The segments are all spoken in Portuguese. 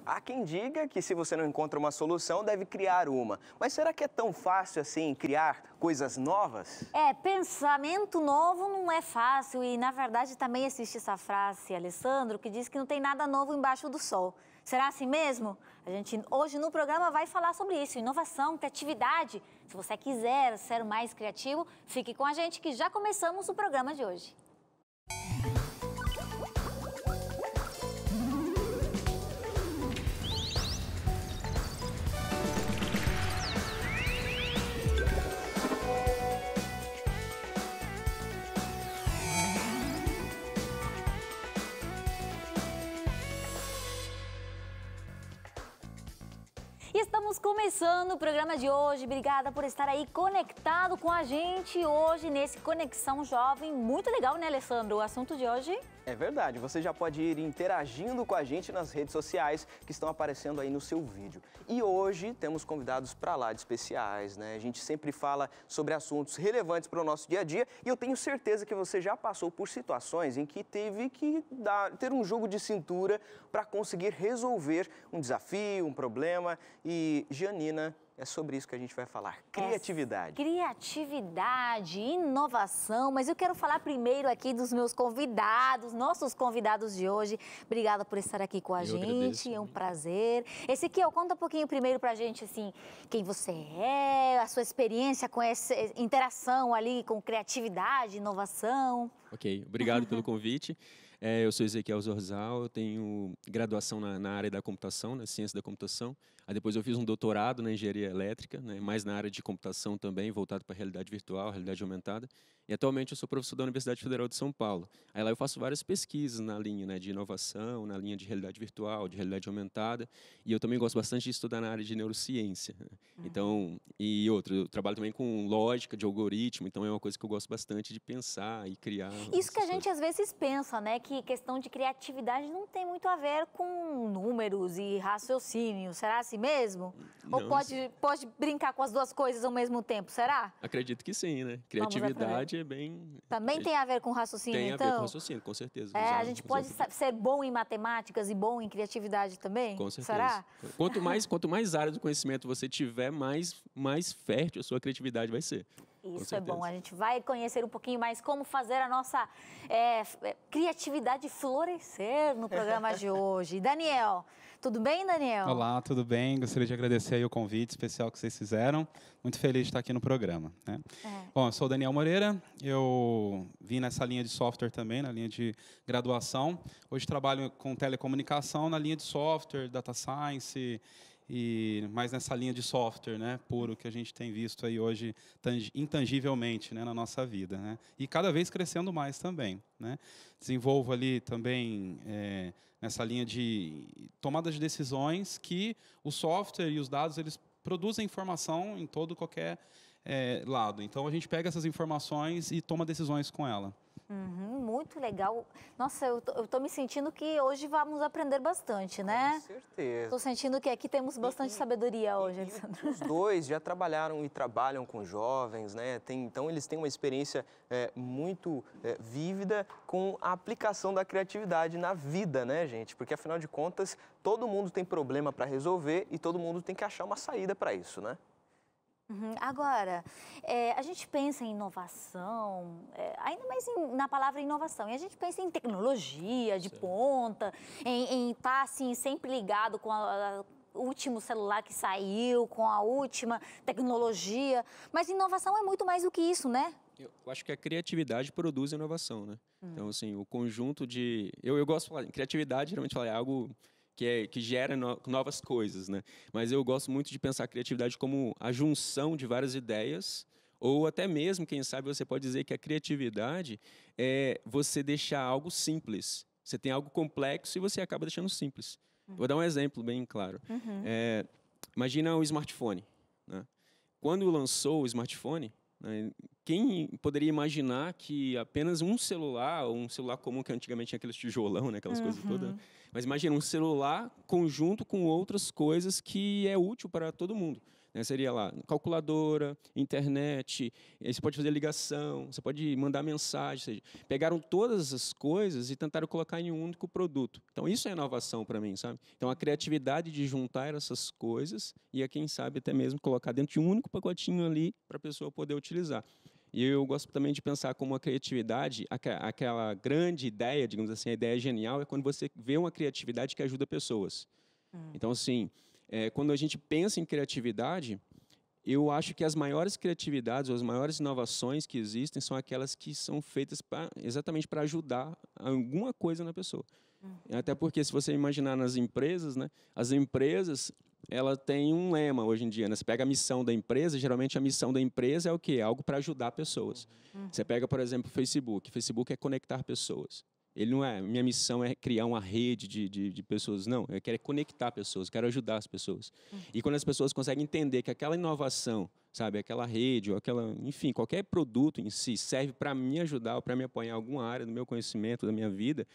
Há quem diga que se você não encontra uma solução, deve criar uma. Mas será que é tão fácil assim criar coisas novas? Pensamento novo não é fácil e, na verdade, também existe essa frase, Alessandro, que diz que não tem nada novo embaixo do sol. Será assim mesmo? A gente hoje no programa vai falar sobre isso, inovação, criatividade. Se você quiser ser mais criativo, fique com a gente que já começamos o programa de hoje. E estamos começando o programa de hoje. Obrigada por estar aí conectado com a gente hoje nesse Conexão Jovem. Muito legal, né, Alessandro? O assunto de hoje... É verdade, você já pode ir interagindo com a gente nas redes sociais que estão aparecendo aí no seu vídeo. E hoje temos convidados para lá de especiais, né? A gente sempre fala sobre assuntos relevantes para o nosso dia a dia e eu tenho certeza que você já passou por situações em que teve que ter um jogo de cintura para conseguir resolver um desafio, um problema. E Janina, é sobre isso que a gente vai falar, criatividade. Criatividade, inovação, mas eu quero falar primeiro aqui dos meus convidados, nossos convidados de hoje. Obrigada por estar aqui com a gente, agradeço. É um prazer. Ezequiel, conta um pouquinho primeiro pra gente, assim, quem você é, a sua experiência com essa interação ali com criatividade, inovação. Ok, obrigado pelo convite. Eu sou Ezequiel Zorzal, eu tenho graduação na área da computação, na ciência da computação. Aí depois eu fiz um doutorado na engenharia elétrica, né, mais na área de computação também, voltado para a realidade virtual, realidade aumentada. E atualmente eu sou professor da Universidade Federal de São Paulo. Aí lá eu faço várias pesquisas na linha, né, de inovação, na linha de realidade virtual, de realidade aumentada. E eu também gosto bastante de estudar na área de neurociência. Então, eu trabalho também com lógica de algoritmo, então é uma coisa que eu gosto bastante de pensar e criar. Isso que a gente às vezes pensa, né, que questão de criatividade não tem muito a ver com números e raciocínio. Será assim mesmo? Não, ou pode brincar com as duas coisas ao mesmo tempo, será? Acredito que sim, né? Criatividade é bem... Também tem a ver com raciocínio, então? Tem a ver com raciocínio, com certeza. A gente pode ser bom em matemáticas e bom em criatividade também? Com certeza. Será? Quanto mais áreas do conhecimento você tiver, mais fértil a sua criatividade vai ser. Isso é bom, a gente vai conhecer um pouquinho mais como fazer a nossa criatividade florescer no programa de hoje. Daniel, tudo bem, Daniel? Olá, tudo bem? Gostaria de agradecer aí o convite especial que vocês fizeram. Muito feliz de estar aqui no programa, né? Bom, eu sou o Daniel Moreira, eu vim nessa linha de software também, na linha de graduação. Hoje trabalho com telecomunicação na linha de software, data science e mais nessa linha de software, né, puro, que a gente tem visto aí hoje intangivelmente, né, na nossa vida, né, e cada vez crescendo mais também, né. Desenvolvo ali também nessa linha de tomada de decisões que o software e os dados, eles produzem informação em todo qualquer lado. Então, a gente pega essas informações e toma decisões com ela. Muito legal. Nossa, eu tô me sentindo que hoje vamos aprender bastante, né? Com certeza. Estou sentindo que aqui temos bastante sabedoria hoje, Alessandro. Os dois já trabalharam e trabalham com jovens, né? Então, eles têm uma experiência muito vívida com a aplicação da criatividade na vida, né, gente? Porque, afinal de contas, todo mundo tem problema para resolver e todo mundo tem que achar uma saída para isso, né? Agora, a gente pensa em inovação, ainda mais na palavra inovação, e a gente pensa em tecnologia de ponta, em estar assim, sempre ligado com o último celular que saiu, com a última tecnologia, mas inovação é muito mais do que isso, né? Eu acho que a criatividade produz inovação, né? Então, assim, o conjunto de... Eu gosto de falar, criatividade, geralmente, é algo que gera novas coisas, né? Mas eu gosto muito de pensar a criatividade como a junção de várias ideias, ou até mesmo, quem sabe, você pode dizer que a criatividade é você deixar algo simples. Você tem algo complexo e você acaba deixando simples. Vou dar um exemplo bem claro. Imagina o smartphone, né? Quando lançou o smartphone, né, quem poderia imaginar que apenas um celular, ou um celular comum, que antigamente tinha aqueles tijolão, né, aquelas coisas todas, mas imagina um celular conjunto com outras coisas que é útil para todo mundo. né? Seria lá, calculadora, internet, você pode fazer ligação, você pode mandar mensagem. Ou seja, pegaram todas as coisas e tentaram colocar em um único produto. Então, isso é inovação para mim, sabe? Então, a criatividade de juntar essas coisas e, quem sabe, até mesmo colocar dentro de um único pacotinho ali para a pessoa poder utilizar. E eu gosto também de pensar como a criatividade, aquela grande ideia, digamos assim, a ideia genial, é quando você vê uma criatividade que ajuda pessoas. Então, assim, quando a gente pensa em criatividade, eu acho que as maiores criatividades, ou as maiores inovações que existem, são aquelas que são feitas exatamente para ajudar alguma coisa na pessoa. Até porque, se você imaginar nas empresas, né, as empresas, ela tem um lema hoje em dia, né? Você pega a missão da empresa, geralmente a missão da empresa é o quê? Algo para ajudar pessoas. Você pega, por exemplo, o Facebook. O Facebook é conectar pessoas. Ele não é, minha missão é criar uma rede de pessoas. Não, eu quero conectar pessoas, quero ajudar as pessoas. E quando as pessoas conseguem entender que aquela inovação, sabe, aquela rede, ou enfim, qualquer produto em si serve para me ajudar ou para me apoiar em alguma área do meu conhecimento, da minha vida,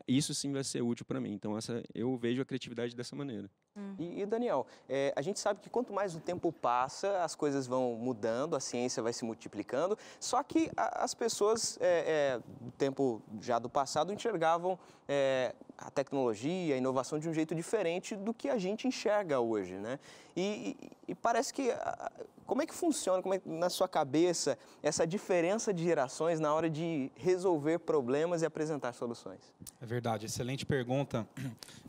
isso sim vai ser útil para mim. Então, eu vejo a criatividade dessa maneira. E Daniel, a gente sabe que quanto mais o tempo passa, as coisas vão mudando, a ciência vai se multiplicando, só que as pessoas, do tempo já do passado, enxergavam a tecnologia, a inovação de um jeito diferente do que a gente enxerga hoje, né? E parece que... Como é que funciona, na sua cabeça, essa diferença de gerações na hora de resolver problemas e apresentar soluções? É verdade, excelente pergunta.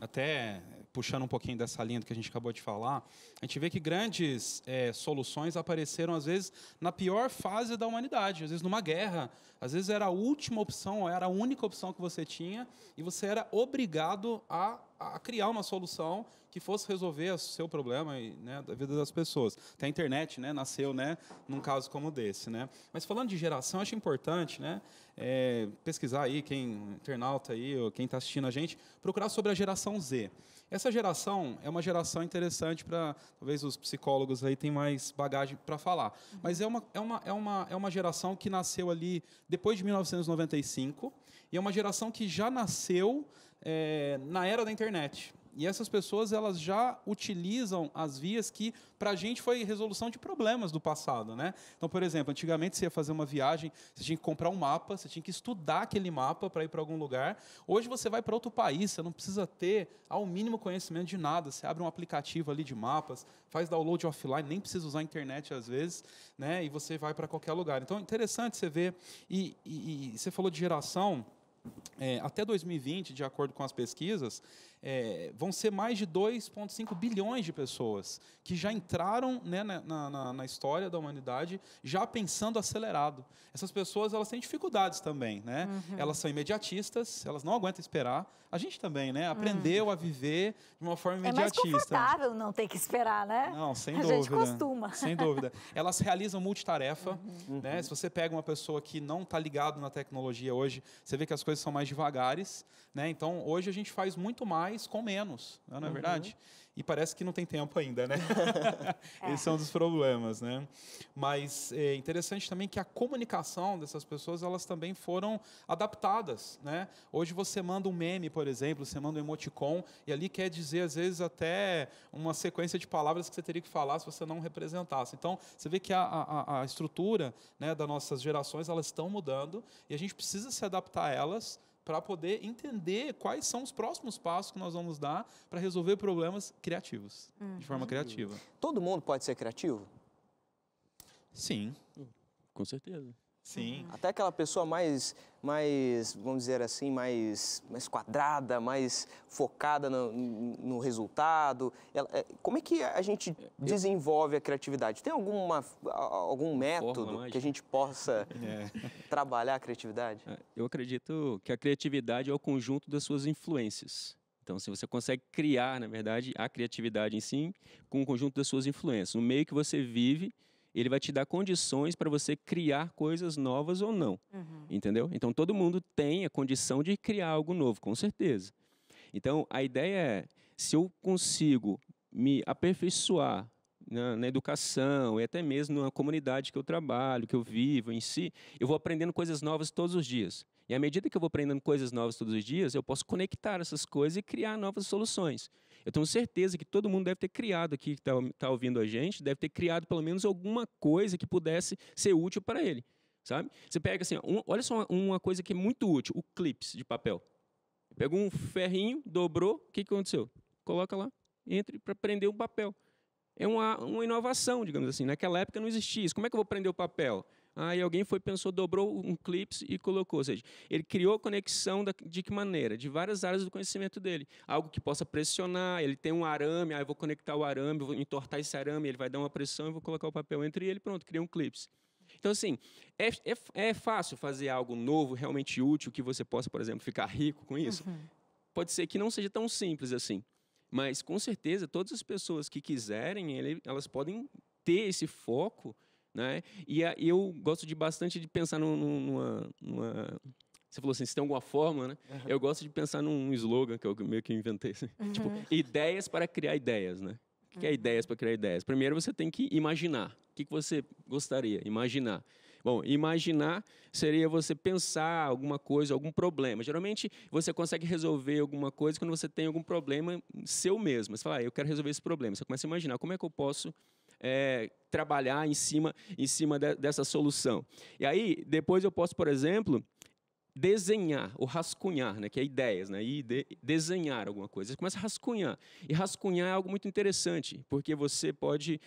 Até puxando um pouquinho dessa linha do que a gente acabou de falar, a gente vê que grandes soluções apareceram, às vezes, na pior fase da humanidade. Às vezes, numa guerra, às vezes era a última opção, era a única opção que você tinha, e você era obrigado a criar uma solução que fosse resolver o seu problema e, né, da vida das pessoas. Até a internet, né, nasceu, né, num caso como desse, né? Mas falando de geração, acho importante, né, pesquisar aí, internauta aí, ou quem está assistindo a gente, procurar sobre a geração Z. Essa geração é uma geração interessante para, talvez os psicólogos aí tenham mais bagagem para falar. Mas é uma geração que nasceu ali depois de 1995 e é uma geração que já nasceu na era da internet. E essas pessoas, elas já utilizam as vias que, para a gente, foi resolução de problemas do passado, né? Então, por exemplo, antigamente você ia fazer uma viagem, você tinha que comprar um mapa, você tinha que estudar aquele mapa para ir para algum lugar. Hoje você vai para outro país, você não precisa ter ao mínimo conhecimento de nada. Você abre um aplicativo ali de mapas, faz download offline, nem precisa usar a internet às vezes, né? E você vai para qualquer lugar. Então, é interessante você ver. E você falou de geração. Até 2020, de acordo com as pesquisas, vão ser mais de 2,5 bilhões de pessoas que já entraram, né, na história da humanidade, já pensando acelerado. Essas pessoas, elas têm dificuldades também, né? Elas são imediatistas, elas não aguentam esperar. A gente também, né? Aprendeu a viver de uma forma imediatista. É mais confortável não ter que esperar, né? Não, sem dúvida. A gente costuma. Sem dúvida. Elas realizam multitarefa, né? Se você pega uma pessoa que não está ligado na tecnologia hoje, você vê que as coisas são mais devagares, né? Então, hoje a gente faz muito mais com menos, não é verdade? E parece que não tem tempo ainda, né? Esse é um dos problemas, né? Mas é interessante também que a comunicação dessas pessoas, elas também foram adaptadas, né? Hoje você manda um meme, por exemplo, você manda um emoticon, e ali quer dizer, às vezes, até uma sequência de palavras que você teria que falar se você não representasse. Então, você vê que a estrutura, né, das nossas gerações, elas estão mudando, e a gente precisa se adaptar a elas, para poder entender quais são os próximos passos que nós vamos dar para resolver problemas criativos, de forma criativa. Todo mundo pode ser criativo? Sim. Com certeza. Sim. Até aquela pessoa mais, vamos dizer assim, mais quadrada, mais focada no resultado. Como é que a gente desenvolve a criatividade? Tem algum método que a gente possa trabalhar a criatividade? Eu acredito que a criatividade é o conjunto das suas influências. Então, se você consegue criar, na verdade, a criatividade em si com o conjunto das suas influências. No meio que você vive, ele vai te dar condições para você criar coisas novas ou não, entendeu? Então, todo mundo tem a condição de criar algo novo, com certeza. Então, a ideia é, se eu consigo me aperfeiçoar na educação e até mesmo na comunidade que eu trabalho, que eu vivo em si, eu vou aprendendo coisas novas todos os dias. E à medida que eu vou aprendendo coisas novas todos os dias, eu posso conectar essas coisas e criar novas soluções. Eu tenho certeza que todo mundo deve ter criado aqui, que está ouvindo a gente, deve ter criado pelo menos alguma coisa que pudesse ser útil para ele, sabe? Você pega assim, olha só uma coisa que é muito útil, o clips de papel. Pegou um ferrinho, dobrou, o que aconteceu? Coloca lá, entre para prender o papel. É uma inovação, digamos assim. Naquela época não existia isso. Como é que eu vou prender o papel? Aí alguém pensou, dobrou um clips e colocou. Ou seja, ele criou a conexão de que maneira? De várias áreas do conhecimento dele. Algo que possa pressionar, ele tem um arame, aí eu vou conectar o arame, vou entortar esse arame, ele vai dar uma pressão e vou colocar o papel entre ele, pronto, cria um clips. Então, assim, é fácil fazer algo novo, realmente útil, que você possa, por exemplo, ficar rico com isso? Pode ser que não seja tão simples assim. Mas, com certeza, todas as pessoas que quiserem, elas podem ter esse foco, né? E eu gosto bastante de pensar numa... Você falou assim, se tem alguma fórmula, né? Eu gosto de pensar num slogan que eu meio que inventei. Assim. Tipo, ideias para criar ideias, né? O que é ideias para criar ideias? Primeiro, você tem que imaginar. O que você gostaria? Imaginar. Bom, imaginar seria você pensar alguma coisa, algum problema. Geralmente, você consegue resolver alguma coisa quando você tem algum problema seu mesmo. Você fala, eu quero resolver esse problema. Você começa a imaginar, como é que eu posso trabalhar em cima dessa solução? E aí, depois eu posso, por exemplo, desenhar ou rascunhar, né, que é ideias, né, e desenhar alguma coisa. Você começa a rascunhar. E rascunhar é algo muito interessante, porque você pode,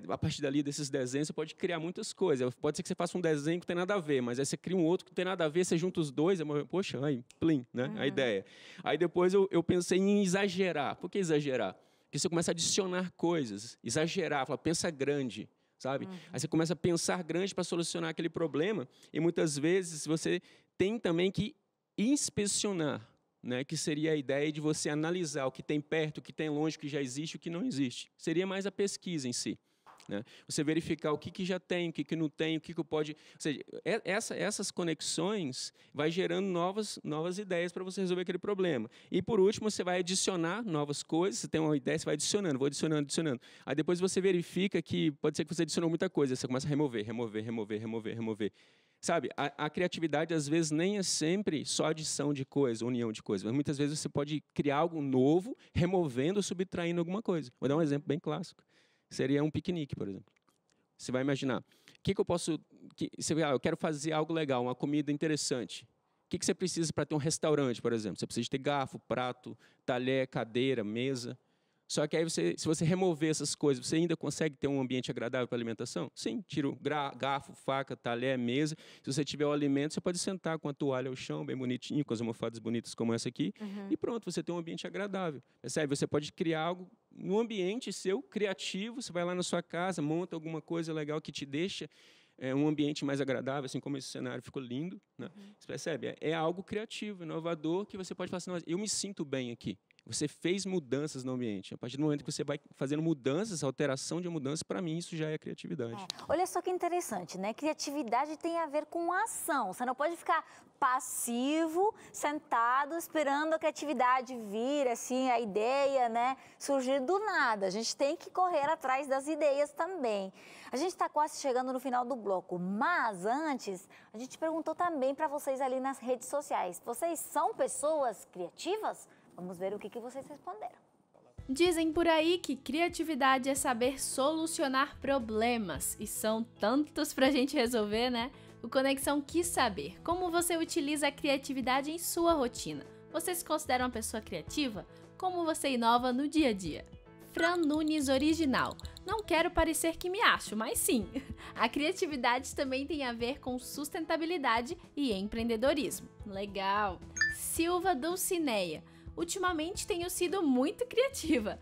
a partir dali desses desenhos, você pode criar muitas coisas. Pode ser que você faça um desenho que não tem nada a ver, mas aí você cria um outro que não tem nada a ver, você junta os dois, poxa, aí, plim, né, a ideia. Aí depois eu pensei em exagerar. Por que exagerar? Porque você começa a adicionar coisas, exagerar, fala, pensa grande. Sabe? Aí você começa a pensar grande para solucionar aquele problema e muitas vezes você tem também que inspecionar, né? Que seria a ideia de você analisar o que tem perto, o que tem longe, o que já existe, o que não existe. Seria mais a pesquisa em si. Né? Você verificar o que já tem, o que não tem, o que pode... Ou seja, essas conexões vai gerando novas ideias para você resolver aquele problema. E, por último, você vai adicionar novas coisas. Você tem uma ideia, você vai adicionando, vou adicionando. Aí, depois você verifica que pode ser que você adicionou muita coisa. Você começa a remover. Sabe, a criatividade, às vezes, nem é sempre só adição de coisas, união de coisas. Mas, muitas vezes, você pode criar algo novo, removendo, subtraindo alguma coisa. Vou dar um exemplo bem clássico. Seria um piquenique, por exemplo. Você vai imaginar, o que eu posso... eu quero fazer algo legal, uma comida interessante. O que você precisa para ter um restaurante, por exemplo? Você precisa ter garfo, prato, talher, cadeira, mesa. Só que aí, se você remover essas coisas, você ainda consegue ter um ambiente agradável para a alimentação? Sim, tira o garfo, faca, talher, mesa. Se você tiver o alimento, você pode sentar com a toalha ao chão, bem bonitinho, com as almofadas bonitas como essa aqui. E pronto, você tem um ambiente agradável. Percebe? Você pode criar algo no ambiente seu, criativo. Você vai lá na sua casa, monta alguma coisa legal que te deixa um ambiente mais agradável, assim como esse cenário ficou lindo. Né? Você percebe? É algo criativo, inovador, que você pode falar assim, eu me sinto bem aqui. Você fez mudanças no ambiente. A partir do momento que você vai fazendo mudanças, alteração de mudanças, para mim isso já é criatividade. Olha só que interessante, né? Criatividade tem a ver com ação. Você não pode ficar passivo, sentado, esperando a criatividade vir, assim, a ideia, né, surgir do nada. A gente tem que correr atrás das ideias também. A gente está quase chegando no final do bloco, mas antes, a gente perguntou também para vocês ali nas redes sociais. Vocês são pessoas criativas? Vamos ver o que vocês responderam. Dizem por aí que criatividade é saber solucionar problemas. E são tantos pra gente resolver, né? O Conexão quis saber como você utiliza a criatividade em sua rotina. Você se considera uma pessoa criativa? Como você inova no dia a dia? Fran Nunes Original. Não quero parecer que me acho, mas sim. A criatividade também tem a ver com sustentabilidade e empreendedorismo. Legal. Silva Dulcineia. Ultimamente tenho sido muito criativa.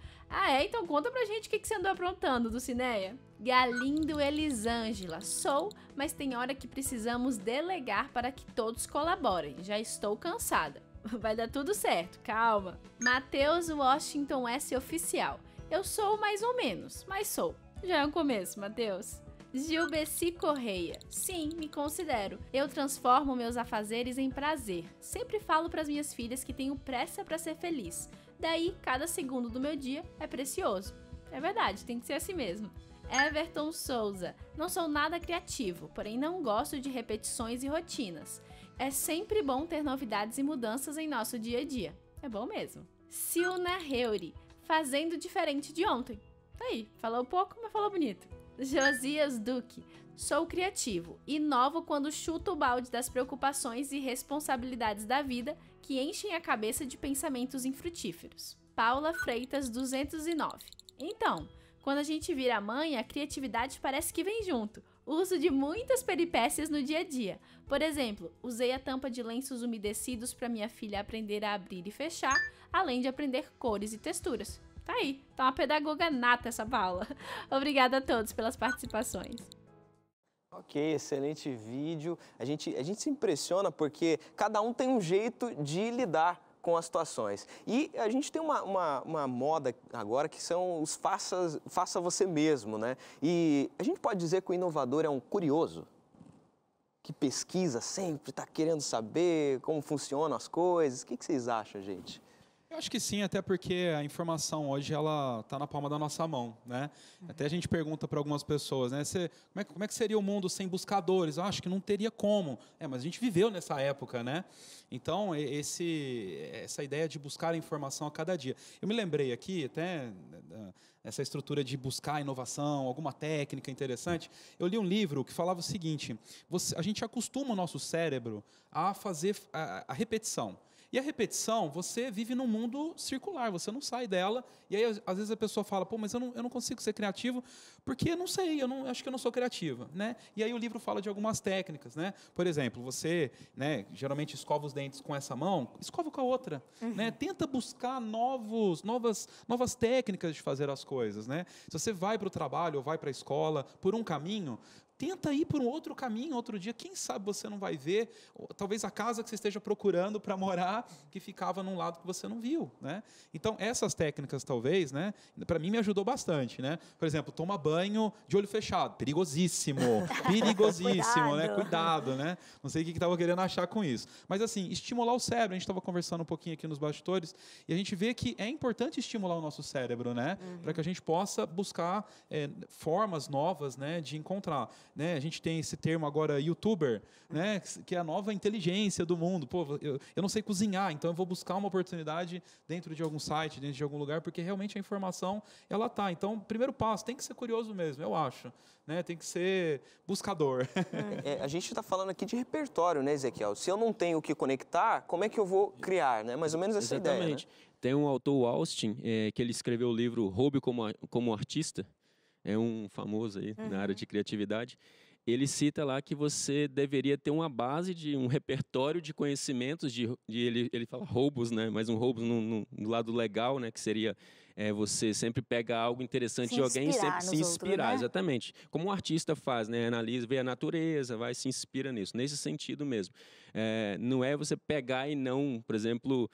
Então conta pra gente o que você andou aprontando, Dulcineia. Galindo Elisângela. Sou, mas tem hora que precisamos delegar para que todos colaborem. Já estou cansada. Vai dar tudo certo, calma. Matheus Washington S. Oficial. Eu sou mais ou menos, mas sou. Já é um começo, Matheus. Gilbeci Correia. Sim, me considero. Eu transformo meus afazeres em prazer. Sempre falo para as minhas filhas que tenho pressa para ser feliz. Daí, cada segundo do meu dia é precioso. É verdade, tem que ser assim mesmo. Everton Souza. Não sou nada criativo, porém não gosto de repetições e rotinas. É sempre bom ter novidades e mudanças em nosso dia a dia. É bom mesmo. Silna Heuri. fazendo diferente de ontem. Tá aí, falou pouco, mas falou bonito. Josias Duque. Sou criativo, inovo quando chuto o balde das preocupações e responsabilidades da vida que enchem a cabeça de pensamentos infrutíferos. Paula Freitas 209. Então, quando a gente vira mãe, a criatividade parece que vem junto. Uso de muitas peripécias no dia a dia. Por exemplo, usei a tampa de lenços umedecidos para minha filha aprender a abrir e fechar, além de aprender cores e texturas. Tá aí, tá uma pedagoga nata essa Paula. Obrigada a todos pelas participações. Ok, excelente vídeo. A gente se impressiona porque cada um tem um jeito de lidar com as situações. E a gente tem uma moda agora que são os faça você mesmo, né? E a gente pode dizer que o inovador é um curioso, que pesquisa sempre, está querendo saber como funcionam as coisas. O que vocês acham, gente? Eu acho que sim, até porque a informação hoje ela está na palma da nossa mão, né? Até a gente pergunta para algumas pessoas, né? Como é que seria o mundo sem buscadores? Eu acho que não teria como. Mas a gente viveu nessa época, né? Então, essa ideia de buscar a informação a cada dia. Eu me lembrei aqui, até essa estrutura de buscar inovação, alguma técnica interessante. Eu li um livro que falava o seguinte, a gente acostuma o nosso cérebro a fazer a repetição. E a repetição, você vive num mundo circular, você não sai dela. E aí, às vezes, a pessoa fala, pô, mas eu não consigo ser criativo porque, não sei, acho que eu não sou criativa, né? E aí o livro fala de algumas técnicas, né? Por exemplo, você, né, geralmente escova os dentes com essa mão, escova com a outra, né? Tenta buscar novas técnicas de fazer as coisas, né? Se você vai para o trabalho ou vai para a escola por um caminho, tenta ir por um outro caminho, outro dia, quem sabe você não vai ver, talvez a casa que você esteja procurando para morar, que ficava num lado que você não viu, né? Então, essas técnicas, talvez, né, para mim me ajudou bastante, né? Por exemplo, toma banho de olho fechado, perigosíssimo, perigosíssimo, né? Cuidado, né? Não sei o que estava querendo achar com isso. Mas, assim, estimular o cérebro, a gente estava conversando um pouquinho aqui nos bastidores, e a gente vê que é importante estimular o nosso cérebro, né? Para que a gente possa buscar formas novas, né, de encontrar. Né? A gente tem esse termo agora, youtuber, né? Que é a nova inteligência do mundo. Pô, eu não sei cozinhar, então eu vou buscar uma oportunidade dentro de algum site, dentro de algum lugar, porque realmente a informação, ela tá. Então, primeiro passo, tem que ser curioso mesmo, eu acho. Né? Tem que ser buscador. A gente está falando aqui de repertório, né, Ezequiel? Se eu não tenho o que conectar, como é que eu vou criar? Né? Mais ou menos essa ideia. Né? Tem um autor, o Austin, que ele escreveu o livro Roube como Artista. É um famoso aí na área de criatividade. Ele cita lá que você deveria ter uma base de um repertório de conhecimentos, ele fala roubos, né? Mas um roubo no lado legal, né? Que seria você sempre pegar algo interessante de alguém e sempre se inspirar, né? Exatamente. Como um artista faz, né? Analisa, vê a natureza, vai se inspira nisso. Nesse sentido mesmo. Não é você pegar e não, por exemplo,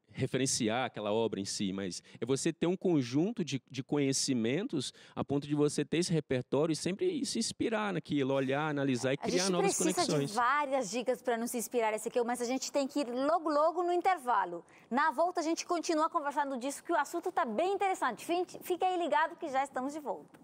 referenciar aquela obra em si, mas é você ter um conjunto de conhecimentos a ponto de você ter esse repertório e sempre se inspirar naquilo, olhar, analisar e criar novas conexões. A gente precisa de várias dicas para nos inspirar esse aqui, mas a gente tem que ir logo no intervalo. Na volta a gente continua conversando disso, que o assunto está bem interessante. Fique aí ligado que já estamos de volta.